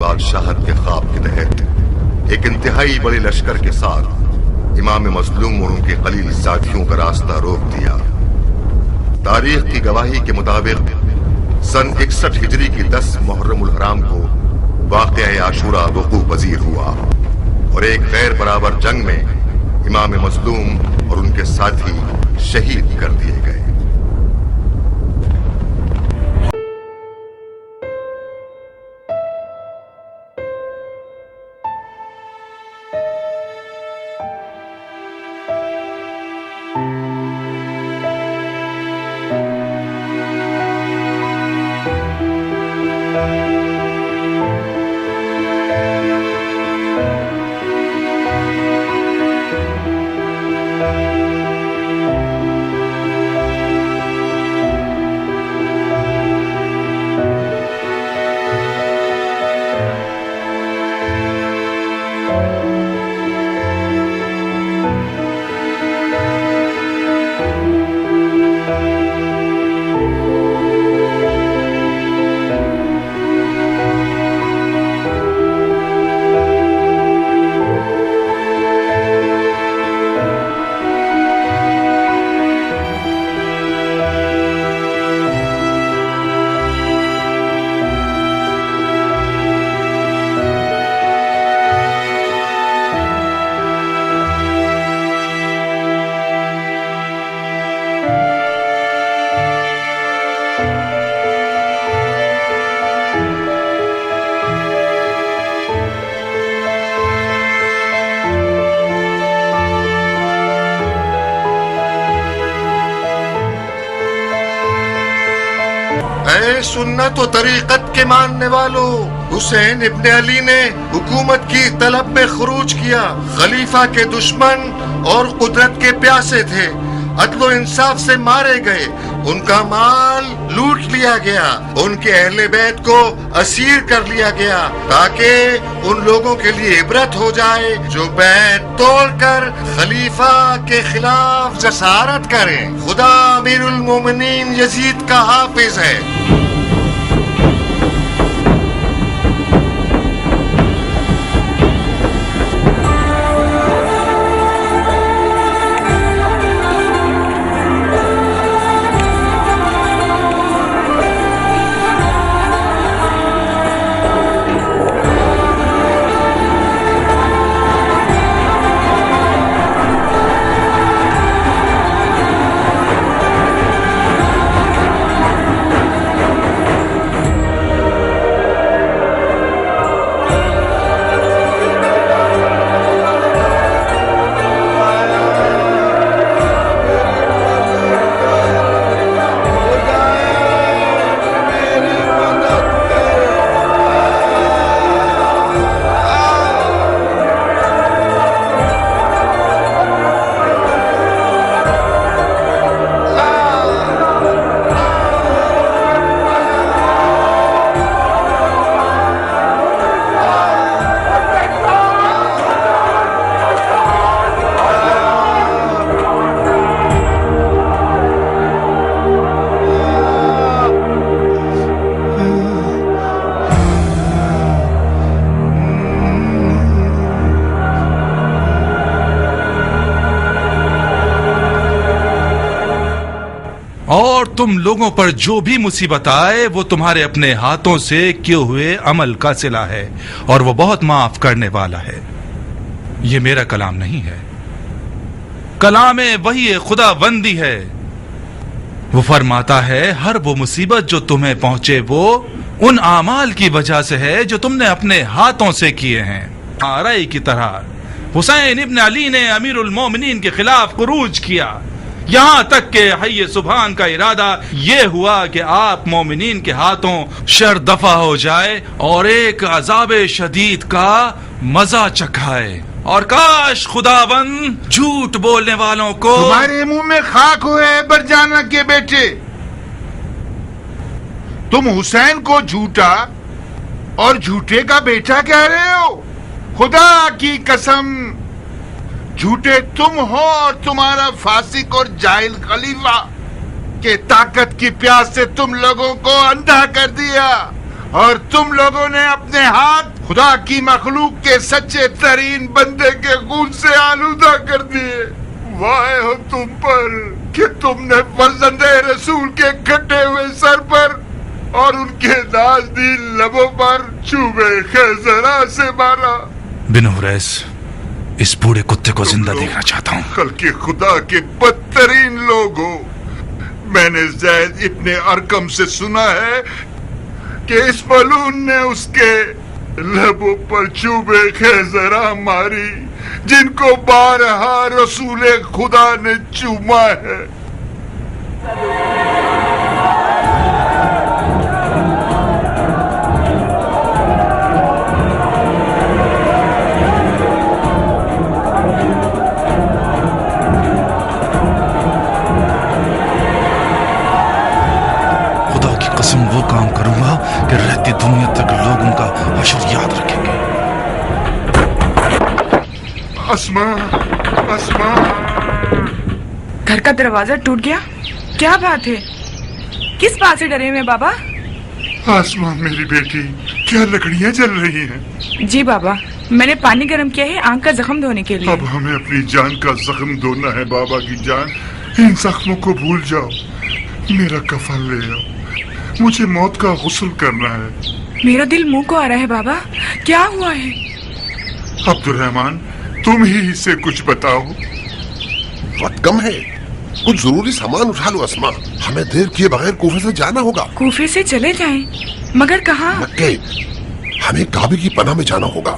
بادشاہت کے خواب کے تحت ایک انتہائی بڑے لشکر کے ساتھ امام مظلوم اور ان کے قلیل ساتھیوں کا راستہ روک دیا۔ تاریخ کی گواہی کے مطابق سن 61 ہجری کی 10 محرم الحرام کو واقعہ عاشورہ وقوع پذیر ہوا اور ایک غیر برابر جنگ میں امام مظلوم اور ان کے ساتھی شہید کر دیے گئے۔ اے سنت و طریقت کے ماننے والوں، حسین ابن علی نے حکومت کی طلب میں خروج کیا۔ خلیفہ کے دشمن اور قدرت کے پیاسے تھے، عدل و انصاف سے مارے گئے، ان کا مال لوٹ لیا گیا، ان کے اہل بیت کو اسیر کر لیا گیا تاکہ ان لوگوں کے لیے عبرت ہو جائے جو بیت توڑ کر خلیفہ کے خلاف جسارت کریں۔ خدا امیر المومنین یزید کا حافظ ہے۔ اور تم لوگوں پر جو بھی مصیبت آئے وہ تمہارے اپنے ہاتھوں سے کیے ہوئے عمل کا صلہ ہے اور وہ بہت معاف کرنے والا ہے۔ یہ میرا کلام نہیں ہے، کلام وحی خدا بندی ہے۔ وہ فرماتا ہے ہر وہ مصیبت جو تمہیں پہنچے وہ ان اعمال کی وجہ سے ہے جو تم نے اپنے ہاتھوں سے کیے ہیں۔ آرائی کی طرح حسین ابن علی نے امیر المومنین کے خلاف خروج کیا، یہاں تک کہ حی سبحان کا ارادہ یہ ہوا کہ آپ مومنین کے ہاتھوں شر دفع ہو جائے اور ایک عذاب شدید کا مزہ چکھائے۔ اور کاش خداوند جھوٹ بولنے والوں کو تمہارے منہ میں خاک ہوئے برجانہ کے بیٹے، تم حسین کو جھوٹا اور جھوٹے کا بیٹا کہہ رہے ہو؟ خدا کی قسم، جھوٹے تم ہو اور تمہارا فاسق اور جاہل خلیفہ کہ طاقت کی پیاس سے تم لوگوں کو اندھا کر دیا اور تم لوگوں نے اپنے ہاتھ خدا کی مخلوق کے سچے ترین بندے کے خون سے آلودہ کر دیے. وائے ہو تم پر کہ تم نے فرزند رسول کے کٹے ہوئے سر پر اور ان کے نازنین لبوں پر چوبے خیزرہ سے مارا. بن حریث، اس بوڑھے کتے کو زندہ دیکھنا چاہتا ہوں. خلق خدا کے بدترین لوگ ہو. میں نے زید ابن ارقم سے سنا ہے کہ اس ملعون نے اس کے لبوں پر چوبے خیزرہ ماری جن کو بارہا رسول خدا نے چوما ہے. خدا کی قسم وہ کام کروں گا کہ رہتی دنیا تک لوگ ان کا حشر یاد رکھیں گے. اسما، اسما. گھر کا دروازہ ٹوٹ گیا؟ کیا بات ہے؟ کس بات سے ڈرے ہوئے بابا؟ اسما میری بیٹی، کیا لکڑیاں جل رہی ہیں؟ جی بابا، میں نے پانی گرم کیا ہے آنکھ کا زخم دھونے کے لیے. اب ہمیں اپنی جان کا زخم دھونا ہے بابا کی جان. ان زخموں کو بھول جاؤ. میرا کفن لے آؤ، مجھے موت کا غسل کرنا ہے. میرا دل منہ کو آ رہا ہے بابا. کیا ہوا ہے؟ عبد الرحمن، تم ہی سے کچھ بتاؤ. وقت کم ہے، کچھ ضروری سامان اٹھا لو اسما. ہمیں دیر کیے بغیر کوفے سے جانا ہوگا. کوفے سے چلے جائیں؟ مگر کہاں؟ مکے. ہمیں کعبے کی پناہ میں جانا ہوگا.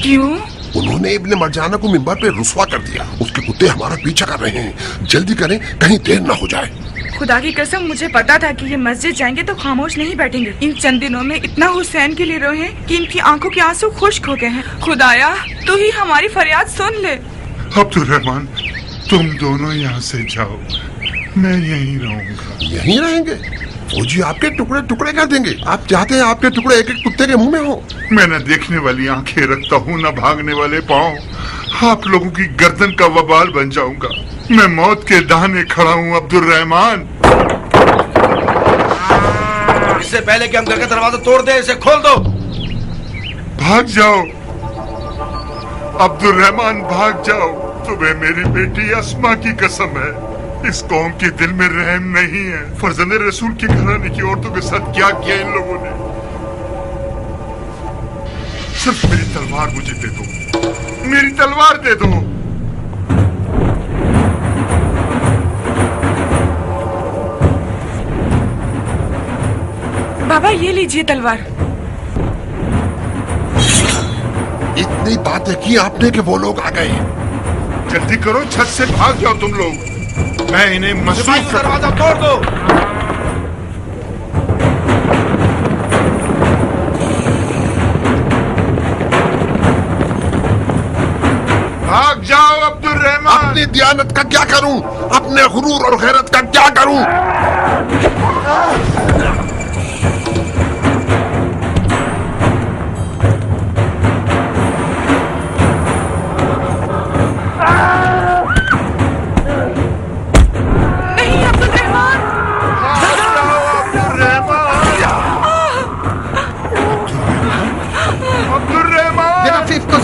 کیوں؟ انہوں نے ابن مرجانہ کو منبر پہ رسوا کر دیا. اس کے کتے ہمارا پیچھا کر رہے ہیں. جلدی کریں، کہیں دیر نہ ہو جائے. خدا کی قسم مجھے پتا تھا کہ یہ مسجد جائیں گے تو خاموش نہیں بیٹھیں گے. ان چند دنوں میں اتنا حسین کے لیے روئے ہیں کہ ان کی آنکھوں کے آنسو خشک ہو گئے ہیں. خدایا تو ہی ہماری فریاد سن لے. عبد الرحمن، تم دونوں یہاں سے جاؤ، میں یہیں رہوں گا. یہیں رہیں گے؟ فوجی آپ کے ٹکڑے ٹکڑے کر دیں گے. آپ چاہتے ہیں آپ کے ٹکڑے ایک ایک کتے کے منہ میں ہوں؟ میں نہ دیکھنے والی آنکھیں رکھتا ہوں، نہ بھاگنے والے پاؤں. آپ لوگوں کی گردن کا وبال بن جاؤں گا. میں موت کے دہانے کھڑا ہوں عبد الرحمن. اس سے پہلے کہ ہم گھر کا دروازہ توڑ دیں، اسے کھول دو. بھاگ جاؤ عبد الرحمن، بھاگ جاؤ. تمہیں میری بیٹی اسما کی قسم ہے، اس قوم کے دل میں رحم نہیں ہے. فرزند رسول کے گھرانے کی عورتوں کے ساتھ کیا کیا ان لوگوں نے. صرف میری تلوار مجھے دے دو، میری تلوار دے دو. بابا یہ لیجئے تلوار. اتنی باتیں کی آپ نے کہ وہ لوگ آ گئے. جلدی کرو، چھت سے بھاگ جاؤ تم لوگ. میں انہیں مصروف کر. دروازہ توڑ دو. بھاگ جاؤ عبد الرحمن. اپنی دیانت کا کیا کروں؟ اپنے غرور اور غیرت کا کیا کروں؟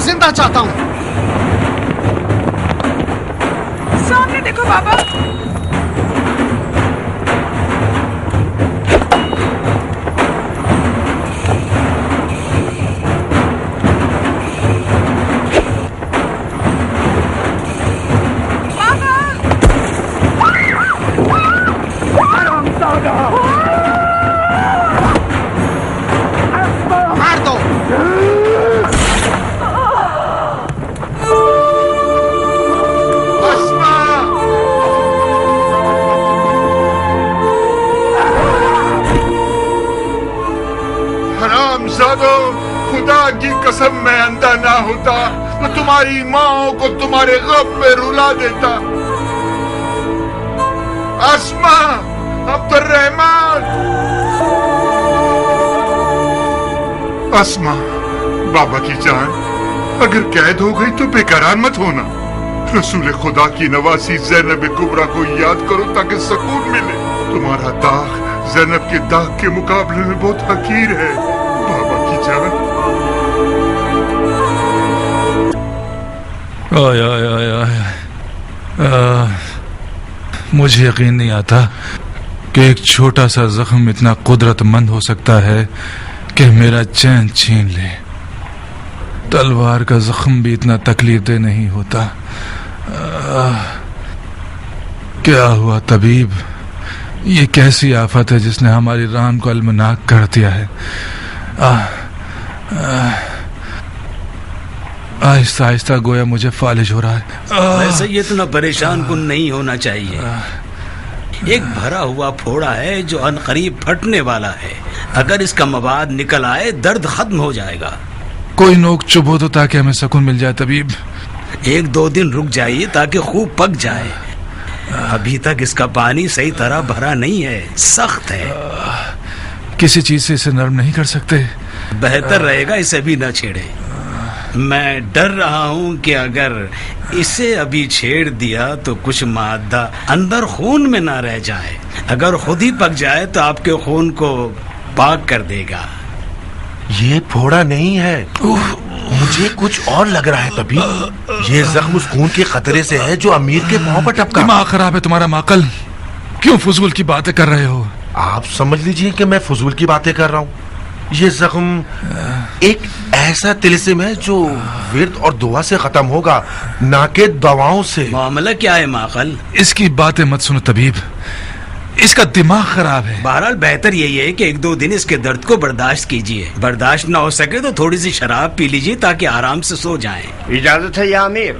زندہ چاہتا ہوں. سامنے دیکھو بابا. خدا کی قسم میں اندھا نہ ہوتا تو تمہاری ماں کو تمہارے غم میں رلا دیتا. اسما، عبد الرحمن. اسما، بابا کی جان، اگر قید ہو گئی تو بے قرار مت ہونا. رسول خدا کی نواسی زینب کبریٰ کو یاد کرو تاکہ سکون ملے. تمہارا داغ زینب کے داغ کے مقابلے میں بہت حقیر ہے. آئے آئے آئے آئے مجھے یقین نہیں آتا کہ ایک چھوٹا سا زخم اتنا قدرت مند ہو سکتا ہے کہ میرا چین چھین لے. تلوار کا زخم بھی اتنا تکلیف دہ نہیں ہوتا. کیا ہوا طبیب؟ یہ کیسی آفت ہے جس نے ہماری ران کو المناک کر دیا ہے؟ آہستہ آہستہ گویا مجھے فالج ہو رہا ہے. ویسے یہ اتنا پریشان کن نہیں ہونا چاہیے. ایک بھرا ہوا پھوڑا ہے جو عنقریب پھٹنے والا ہے. اگر اس کا مواد نکل آئے درد ختم ہو جائے گا. کوئی نوک چبھ ہو تو تاکہ ہمیں سکون مل جائے طبیب. 1-2 دن رک جائیے تاکہ خوب پک جائے. ابھی تک اس کا پانی صحیح طرح بھرا نہیں ہے, سخت ہے. کسی چیز سے اسے نرم نہیں کر سکتے؟ بہتر رہے گا اسے بھی نہ چھیڑے. میں ڈر رہا ہوں کہ اگر اسے ابھی چھیڑ دیا تو کچھ مادہ اندر خون میں نہ رہ جائے. اگر خود ہی پک جائے تو آپ کے خون کو پاک کر دے گا. یہ پھوڑا نہیں ہے, مجھے کچھ اور لگ رہا ہے طبیب. یہ زخم اس خون کے خطرے سے ہے جو امیر کے پاؤں پر ٹپکا. دماغ خراب ہے تمہارا معقل. کیوں فضول کی باتیں کر رہے ہو؟ آپ سمجھ لیجئے کہ میں فضول کی باتیں کر رہا ہوں. یہ زخم ایک ایسا طلسم ہے جو ورد اور دعا سے ختم ہوگا, نہ کہ دواؤں سے. معاملہ کیا ہے معقل؟ اس کی باتیں مت سنو طبیب, اس کا دماغ خراب ہے. بہرحال بہتر یہی ہے کہ 1-2 دن اس کے درد کو برداشت کیجیے. برداشت نہ ہو سکے تو تھوڑی سی شراب پی لیجیے تاکہ آرام سے سو جائیں. اجازت ہے یا امیر؟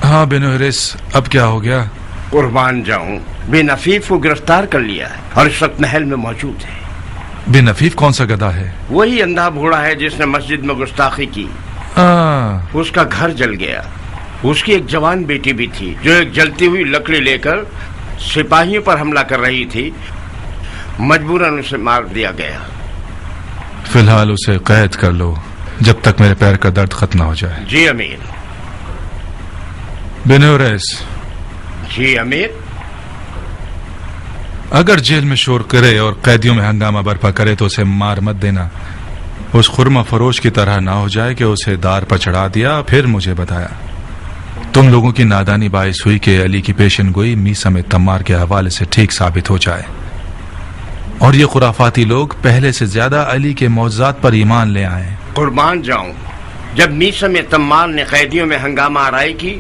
ہاں بن حریث, اب کیا ہو گیا؟ قربان جاؤں, بن عفیف کو گرفتار کر لیا ہے اور اس وقت محل میں موجود ہے. بن عفیف کون سا گدھا ہے؟ وہی اندھا بوڑھا ہے جس نے مسجد میں گستاخی کی. اس کا گھر جل گیا. اس کی ایک جوان بیٹی بھی تھی جو ایک جلتی ہوئی لکڑی لے کر سپاہیوں پر حملہ کر رہی تھی. مجبوراً اسے مار دیا گیا. فی الحال اسے قید کر لو جب تک میرے پیر کا درد ختم نہ ہو جائے. جی امیر. بن حریث. جی امیر. اگر جیل میں شور کرے اور قیدیوں میں ہنگامہ برپا کرے تو اسے مار مت دینا. اس خرمہ فروش کی طرح نہ ہو جائے کہ اسے دار پر چڑھا دیا پھر مجھے بتایا. تم لوگوں کی نادانی باعث ہوئی کہ علی کی پیشن گوئی میسم تمار کے حوالے سے ٹھیک ثابت ہو جائے, اور یہ خرافاتی لوگ پہلے سے زیادہ علی کے معجزات پر ایمان لے آئے. قربان جاؤں, جب میسم تمار نے قیدیوں میں ہنگامہ آرائی کی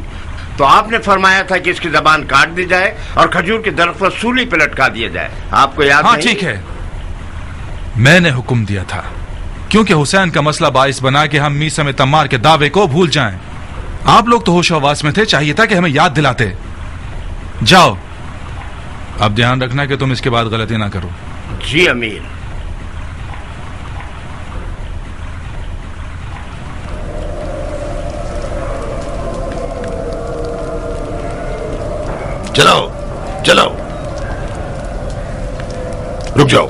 تو آپ نے فرمایا تھا کہ اس کی زبان کاٹ دی جائے اور کھجور کے درخت پر سولی پہ لٹکا دیا جائے. آپ کو یاد نہیں؟ ہاں ٹھیک ہے, میں نے حکم دیا تھا کیونکہ حسین کا مسئلہ باعث بنا کہ ہم میسم تمار کے دعوے کو بھول جائیں. آپ لوگ تو ہوش و حواس میں تھے, چاہیے تھا کہ ہمیں یاد دلاتے. جاؤ, اب دھیان رکھنا کہ تم اس کے بعد غلطی نہ کرو. جی امیر. چلاؤ چلاؤ, رک جاؤ.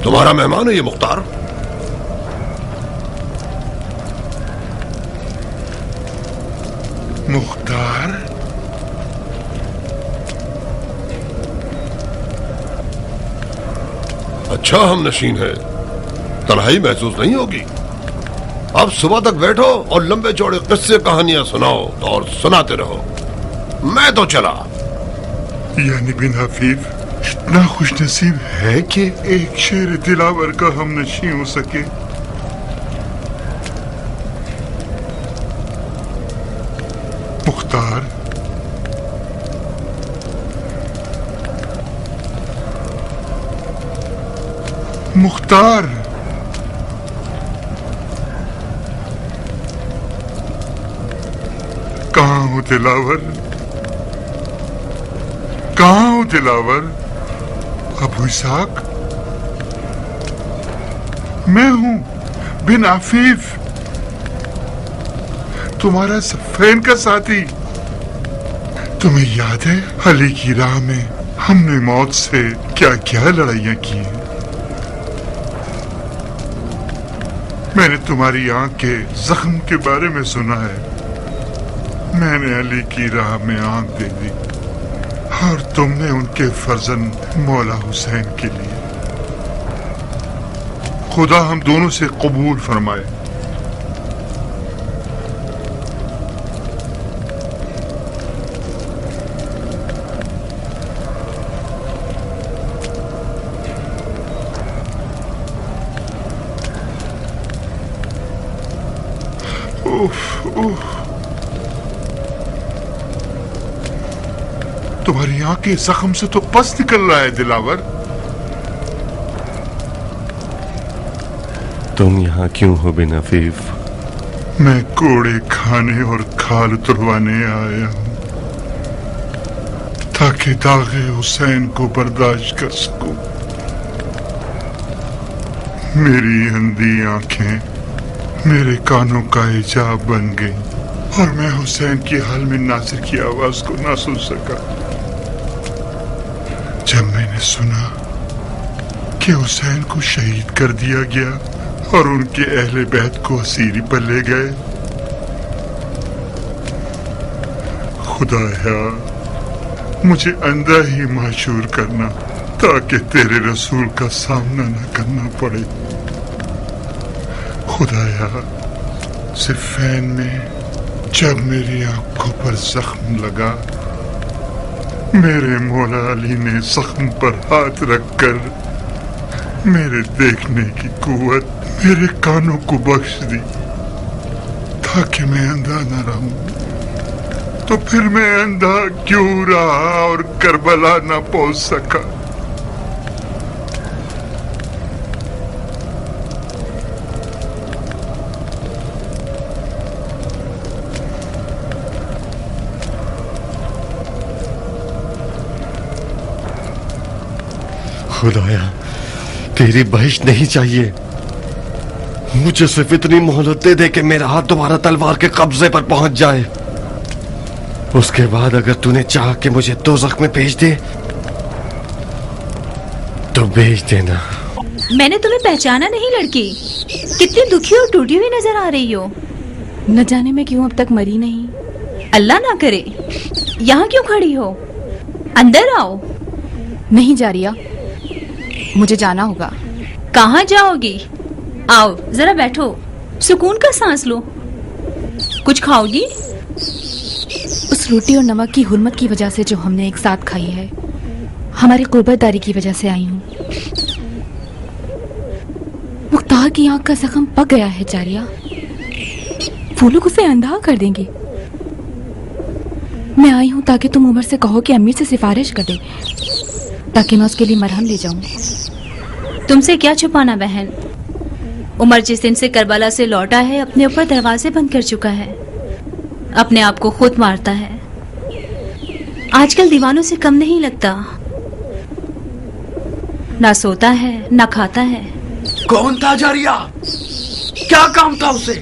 تمہارا مہمان ہے یہ مختار؟ مختار؟ اچھا ہم نشین ہے, تنہائی محسوس نہیں ہوگی. اب صبح تک بیٹھو اور لمبے چوڑے قصے کہانیاں سناؤ اور سناتے رہو. میں تو چلا. یعنی بن حفیظ اتنا خوش نصیب ہے کہ ایک شعر دلاور کا ہم نشیں ہو سکے. مختار, مختار, کہاں ہو دلاور؟ کہاں ہو دلاور؟ ابو اسحاق, میں ہوں بن عفیف, تمہارا صفین کا ساتھی. تمہیں یاد ہے علی کی راہ میں ہم نے موت سے کیا کیا لڑائیاں کی ہیں؟ میں نے تمہاری آنکھ کے زخم کے بارے میں سنا ہے. میں نے علی کی راہ میں آنکھ دے دی. اور تم نے ان کے فرزند مولا حسین کے لیے خدا ہم دونوں سے قبول فرمائے۔ تمہاری آنکھ کے زخم سے تو پس نکل رہا ہے دلاور۔ تم یہاں کیوں ہو بن عفیف؟ میں کوڑے کھانے اور کھال اتروانے آیا ہوں تاکہ داغ حسین کو برداشت کر سکوں۔ میری اندھی آنکھیں میرے کانوں کا حجاب بن گئی اور میں حسین کی حلم ناصر کی آواز کو نہ سن سکا۔ جب میں نے سنا کہ حسین کو شہید کر دیا گیا اور ان کے اہل بیت کو اسیری پر لے گئے، خدایا مجھے اندھا ہی معشور کرنا تاکہ تیرے رسول کا سامنا نہ کرنا پڑے۔ خدایا صفین میں جب میری آنکھوں پر زخم لگا، میرے مولا علی نے زخم پر ہاتھ رکھ کر میرے دیکھنے کی قوت میرے کانوں کو بخش دی تاکہ میں اندھا نہ رہوں۔ تو پھر میں اندھا کیوں رہا اور کربلا نہ پہنچ سکا؟ خدایا تیری بہشت نہیں چاہیے، مجھے صرف اتنی مہلت دے دے کہ میرا ہاتھ دوبارہ تلوار کے قبضے پر پہنچ جائے۔ اس کے بعد اگر تو نے چاہ کہ مجھے دوزخ میں بھیج دے تو بھیج دینا۔ میں نے تمہیں پہچانا نہیں لڑکی، کتنی دکھی اور ٹوٹی ہوئی نظر آ رہی ہو۔ نہ جانے میں کیوں اب تک مری نہیں۔ اللہ نہ کرے، یہاں کیوں کھڑی ہو؟ اندر آؤ۔ نہیں جاریہ، مجھے جانا ہوگا۔ کہاں جاؤ گی؟ آؤ ذرا بیٹھو، سکون کا سانس لو۔ کچھ کھاؤ گی؟ اس روٹی اور نمک کی حرمت کی وجہ سے جو ہم نے ایک ساتھ کھائی ہے، ہماری قربت داری کی وجہ سے آئی ہوں۔ مختار کی آنکھ کا زخم پک گیا ہے جاریہ، وہ لوگ اسے اندھا کر دیں گے۔ میں آئی ہوں تاکہ تم عمر سے کہو کہ امی سے سفارش کر دے تاکہ میں اس کے لیے مرہم لے جاؤں۔ تم سے کیا چھپانا بہن، عمر جس دن سے کربلا سے لوٹا ہے اپنے اوپر دروازے بند کر چکا ہے، اپنے آپ کو خود مارتا ہے۔ آج کل دیوانوں سے کم نہیں لگتا، نہ سوتا ہے نہ کھاتا ہے۔ کون تھا جاریہ؟ کیا کام تھا اسے؟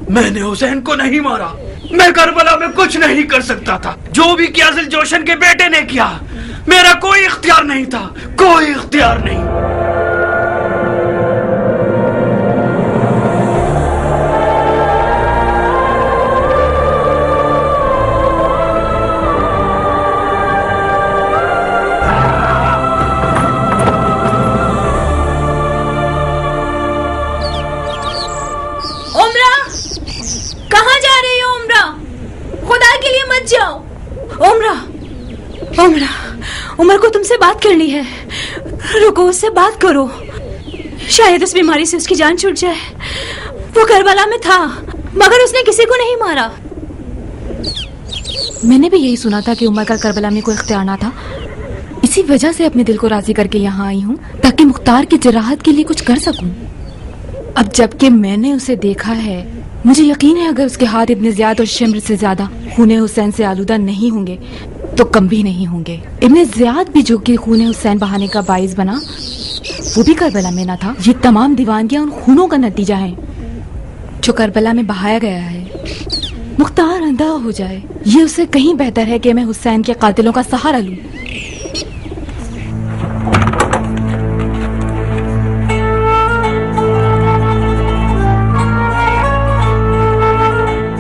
میں نے حسین کو نہیں مارا، میں کربلا میں کچھ نہیں کر سکتا تھا۔ جو بھی کیا ذل جوشن کے بیٹے نے کیا، میرا کوئی اختیار نہیں تھا، کوئی اختیار نہیں۔ عمر کو تم سے بات کرنی ہے، رکو اس سے بات کرو، شاید اس بیماری سے اس کی جان چھوٹ جائے۔ وہ کربلا میں تھا مگر اس نے کسی کو نہیں مارا۔ میں نے بھی یہی سنا تھا کہ عمر کا کربلا میں کوئی اختیار نہ تھا، اسی وجہ سے اپنے دل کو راضی کر کے یہاں آئی ہوں تاکہ مختار کی جراحت کے لیے کچھ کر سکوں۔ اب جب کہ میں نے اسے دیکھا ہے، مجھے یقین ہے اگر اس کے ہاتھ ابن زیاد اور شمر سے زیادہ خون حسین سے آلودہ نہیں ہوں گے تو کم بھی نہیں ہوں گے۔ ابن زیاد بھی جو کہ خون حسین بہانے کا باعث بنا، وہ بھی کربلا میں نہ تھا۔ یہ تمام دیوانگیاں ان خونوں کا نتیجہ ہیں جو کربلا میں بہایا گیا ہے۔ مختار اندھا ہو جائے، یہ اسے کہیں بہتر ہے کہ میں حسین کے قاتلوں کا سہارا لوں۔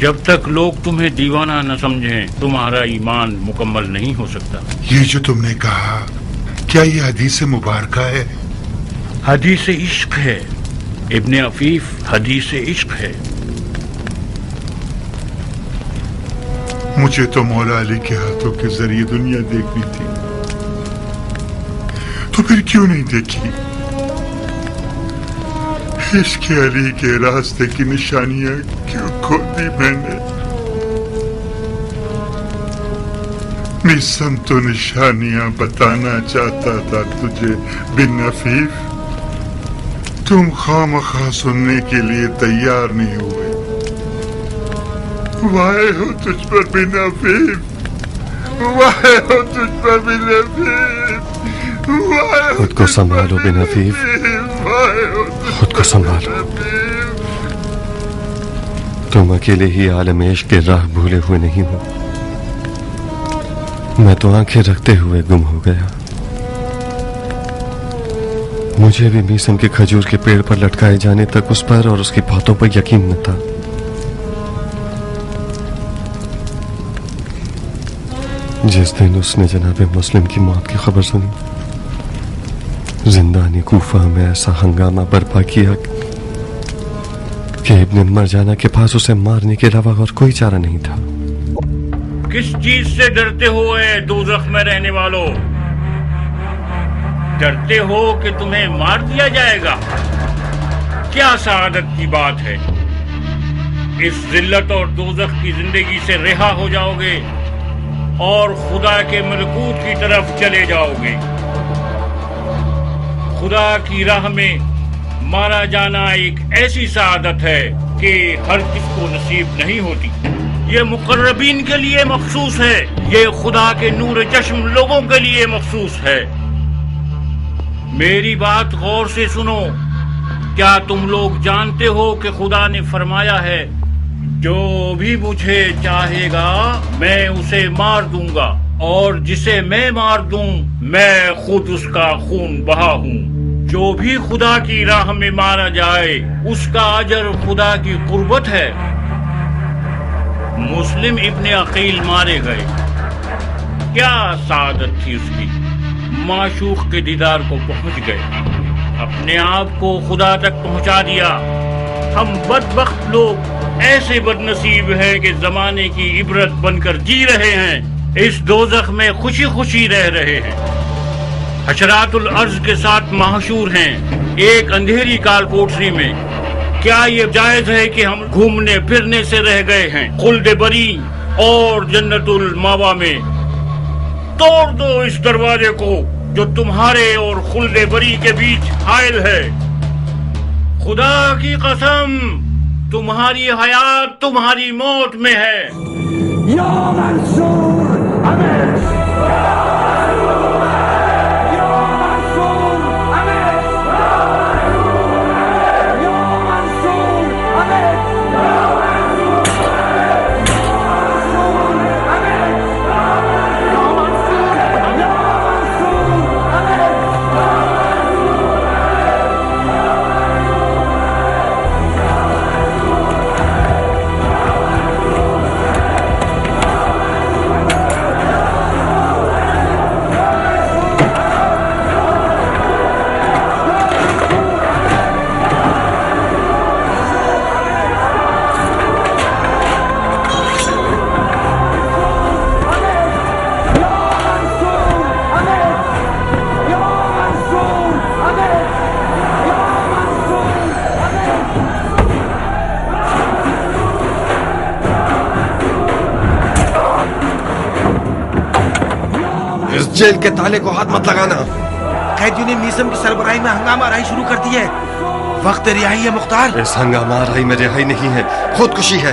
جب تک لوگ تمہیں دیوانہ نہ سمجھیں تمہارا ایمان مکمل نہیں ہو سکتا. یہ جو تم نے کہا کیا یہ حدیث مبارکہ ہے؟ حدیث عشق ہے ابن عفیف، حدیث عشق ہے. مجھے تو مولا علی کے ہاتھوں کے ذریعے دنیا دیکھنی تھی، تو پھر کیوں نہیں دیکھی؟ عشق علی کے راستے کی نشانیاں کیوں کھو دی میں نے؟ نیسم تو نشانیاں بتانا چاہتا تھا تجھے بن عفیف، تم خواہ سننے کے لیے تیار نہیں ہوئے. وائے ہو تجھ پر بن عفیف، وائے ہو تجھ پر بن عفیف. خود کو سنبھالو بن عفیف، خود کو سنبھالو. تم اکیلے ہی عالم عشق کے راہ بھولے ہوئے نہیں ہو. میں تو آنکھیں رکھتے ہوئے گم ہو گیا. مجھے بھی میسم کے کھجور کے پیڑ پر لٹکائے جانے تک اس پر اور اس کی باتوں پر یقین نہ تھا. جس دن اس نے جناب مسلم کی موت کی خبر سنی، زندانی کوفہ میں ایسا ہنگامہ برپا کیا کہ ابن مرجانہ کے پاس اسے مارنے کے علاوہ اور کوئی چارہ نہیں تھا. کس چیز سے ڈرتے ہو اے دوزخ میں رہنے والوں؟ ڈرتے ہو کہ تمہیں مار دیا جائے گا؟ کیا سعادت کی بات ہے. اس ذلت اور دوزخ کی زندگی سے رہا ہو جاؤ گے اور خدا کے ملکوت کی طرف چلے جاؤ گے. خدا کی راہ میں مارا جانا ایک ایسی سعادت ہے کہ ہر کس کو نصیب نہیں ہوتی. یہ مقربین کے لیے مخصوص ہے، یہ خدا کے نور چشم لوگوں کے لیے مخصوص ہے. میری بات غور سے سنو. کیا تم لوگ جانتے ہو کہ خدا نے فرمایا ہے جو بھی مجھے چاہے گا میں اسے مار دوں گا، اور جسے میں مار دوں میں خود اس کا خون بہا ہوں. جو بھی خدا کی راہ میں مارا جائے اس کا اجر خدا کی قربت ہے. مسلم ابن عقیل مارے گئے. کیا سعادت تھی اس کی. معشوق کے دیدار کو پہنچ گئے، اپنے آپ کو خدا تک پہنچا دیا. ہم بدبخت لوگ ایسے بد نصیب ہیں کہ زمانے کی عبرت بن کر جی رہے ہیں، اس دوزخ میں خوشی خوشی رہ رہے ہیں. حشرات الارض کے ساتھ محشور ہیں ایک اندھیری کال کوٹری میں. کیا یہ جائز ہے کہ ہم گھومنے پھرنے سے رہ گئے ہیں خلد بری اور جنت الماوا میں؟ توڑ دو اس دروازے کو جو تمہارے اور خلد بری کے بیچ حائل ہے. خدا کی قسم تمہاری حیات تمہاری موت میں ہے. یا منصور جیل کے تالے کو ہاتھ مت لگانا. قیدیوں نے میسم کی سربراہی میں ہنگامہ آرائی شروع کر دی ہے. وقت رہائی ہے مختار. اس ہنگامہ آرائی میں رہائی نہیں ہے، خودکشی ہے.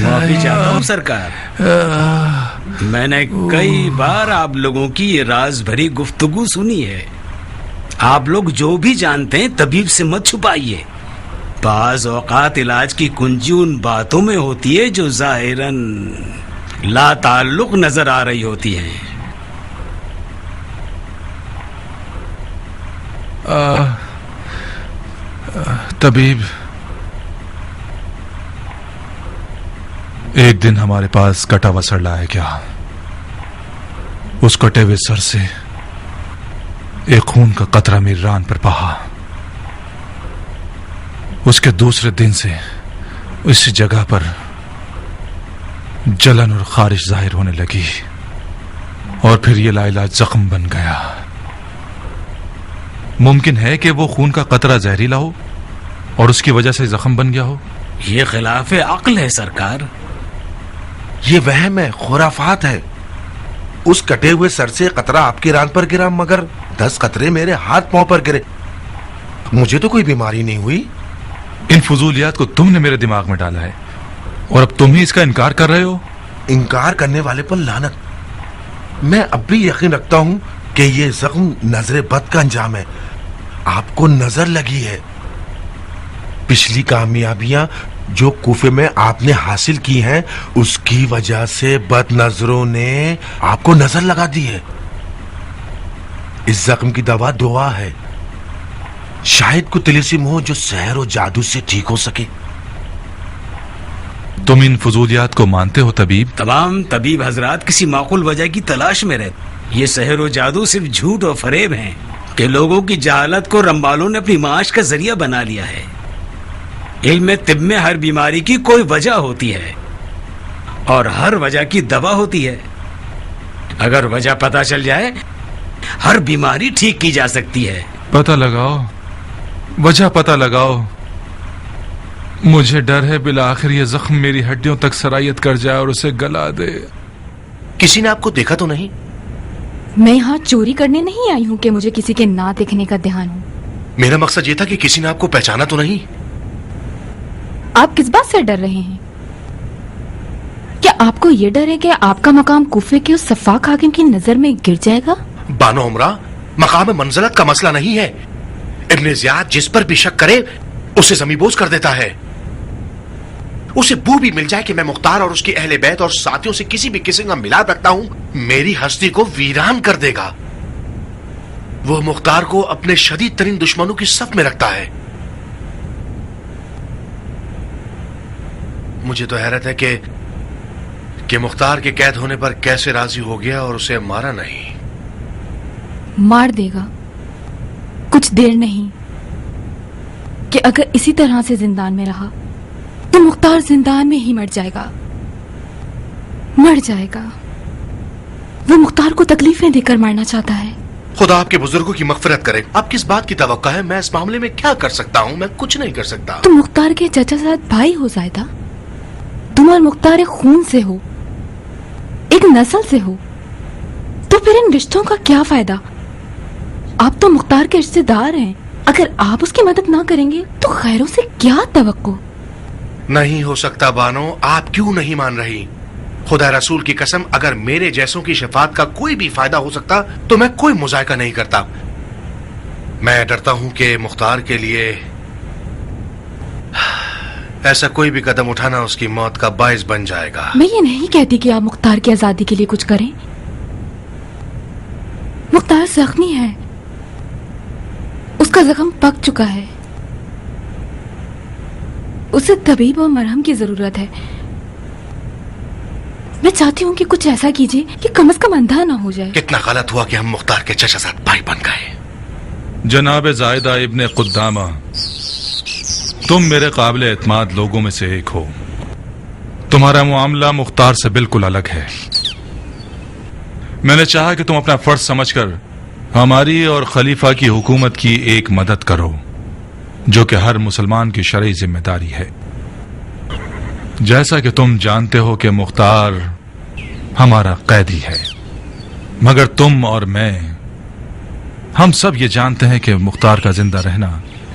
معافی چاہتا ہوں سرکار، میں نے کئی بار آپ لوگوں کی یہ راز بھری گفتگو سنی ہے. آپ لوگ جو بھی جانتے ہیں طبیب سے مت چھپائیے. بعض اوقات علاج کی کنجی ان باتوں میں ہوتی ہے جو ظاہراً لا تعلق نظر آ رہی ہوتی ہیں. طبیب، ایک دن ہمارے پاس کٹا ہوا سر لایا کیا؟ اس کٹے ہوئے سر سے ایک خون کا قطرہ میری ران پر بہا. اس کے دوسرے دن سے اسی جگہ پر جلن اور خارش ظاہر ہونے لگی اور پھر یہ لاعلاج زخم بن گیا. ممکن ہے کہ وہ خون کا قطرہ زہریلا ہو اور اس کی وجہ سے زخم بن گیا ہو. یہ خلاف عقل ہے سرکار. یہ وہم ہے، خرافات ہے. اس کٹے ہوئے سر سے قطرہ آپ کی ران پر گرا، مگر 10 قطرے میرے ہاتھ پاؤں پر گرے. مجھے تو کوئی بیماری نہیں ہوئی. ان فضولیات کو تم نے میرے دماغ میں ڈالا ہے اور اب تم ہی اس کا انکار کر رہے ہو. انکار کرنے والے پر لعنت. میں اب بھی یقین رکھتا ہوں کہ یہ زخم نظر بد کا انجام ہے. آپ کو نظر لگی ہے. پچھلی کامیابیاں جو کوفے میں آپ نے حاصل کی ہیں اس کی وجہ سے بد نظروں نے آپ کو نظر لگا دی ہے. اس زخم کی دوا دعا ہے. شاید کو طلسم ہو جو سحر و جادو سے ٹھیک ہو سکے. تم ان فضولیات کو مانتے ہو طبیب؟ تمام طبیب حضرات کسی معقول وجہ کی تلاش میں رہتے. یہ سحر و جادو صرف جھوٹ اور فریب ہیں کہ لوگوں کی جہالت کو رمبالوں نے اپنی معاش کا ذریعہ بنا لیا ہے. علم طب میں ہر بیماری کی کوئی وجہ ہوتی ہے اور ہر وجہ کی دوا ہوتی ہے. اگر وجہ پتہ چل جائے ہر بیماری ٹھیک کی جا سکتی ہے. پتہ لگاؤ، وجہ پتہ لگاؤ. مجھے ڈر ہے بالآخر یہ زخم میری ہڈیوں تک سرایت کر جائے اور اسے گلا دے. کسی نے آپ کو دیکھا تو نہیں؟ میں یہاں چوری کرنے نہیں آئی ہوں کہ مجھے کسی کے نہ دیکھنے کا دھیان ہو. میرا مقصد یہ تھا کہ کسی نے آپ کو پہچانا تو نہیں. آپ کس بات سے ڈر رہے ہیں؟ کیا آپ کو یہ ڈر ہے کہ آپ کا مقام کوفے کے اس سفاک حاکم کی نظر میں گر جائے گا؟ بانو عمرہ، مقام منزلت کا مسئلہ نہیں ہے. ابن زیاد جس پر بھی شک کرے اسے زمیبوز کر دیتا ہے. اسے بو بھی مل جائے کہ میں مختار اور اس کی اہل بیت اور ساتھیوں سے کسی بھی قسم کا ملاپ رکھتا ہوں، میری ہستی کو ویران کر دے گا. وہ مختار کو اپنے شدید ترین دشمنوں کی صف میں رکھتا ہے. مجھے تو حیرت ہے کہ مختار کے قید ہونے پر کیسے راضی ہو گیا اور اسے مارا نہیں. مار دے گا، کچھ دیر نہیں کہ اگر اسی طرح سے زندان میں رہا تو مختار زندان میں ہی مر جائے گا. مر جائے گا. وہ مختار کو تکلیفیں دے کر مارنا چاہتا ہے. خدا آپ کے بزرگوں کی مغفرت کرے. آپ کس بات کی توقع ہے؟ میں اس معاملے میں کیا کر سکتا ہوں؟ میں کچھ نہیں کر سکتا. تم مختار کے چچا زاد بھائی ہو زائدہ. تم اور مختار ایک خون سے ہو، ایک نسل سے ہو، تو پھر ان رشتوں کا کیا فائدہ؟ آپ تو مختار کے رشتے دار ہیں. اگر آپ اس کی مدد نہ کریں گے تو خیروں سے کیا توقع؟ نہیں ہو سکتا بانو. آپ کیوں نہیں مان رہی؟ خدا رسول کی قسم، اگر میرے جیسوں کی شفاعت کا کوئی بھی فائدہ ہو سکتا تو میں کوئی مذائقہ نہیں کرتا. میں ڈرتا ہوں کہ مختار کے لیے ایسا کوئی بھی قدم اٹھانا اس کی موت کا باعث بن جائے گا. میں یہ نہیں کہتی کہ آپ مختار کی آزادی کے لیے کچھ کریں. مختار زخمی ہے، اس کا زخم پک چکا ہے، اسے طبیب اور مرہم کی ضرورت ہے. میں چاہتی ہوں کہ کچھ ایسا کیجیے کہ کم از کم اندھا نہ ہو جائے. کتنا غلط ہوا کہ ہم مختار کے چچا زاد بھائی بن گئے. جناب زائدہ ابن قدامہ، تم میرے قابل اعتماد لوگوں میں سے ایک ہو. تمہارا معاملہ مختار سے بالکل الگ ہے. میں نے چاہا کہ تم اپنا فرض سمجھ کر ہماری اور خلیفہ کی حکومت کی ایک مدد کرو، جو کہ ہر مسلمان کی شرعی ذمہ داری ہے. جیسا کہ تم جانتے ہو کہ مختار ہمارا قیدی ہے، مگر تم اور میں، ہم سب یہ جانتے ہیں کہ مختار کا زندہ رہنا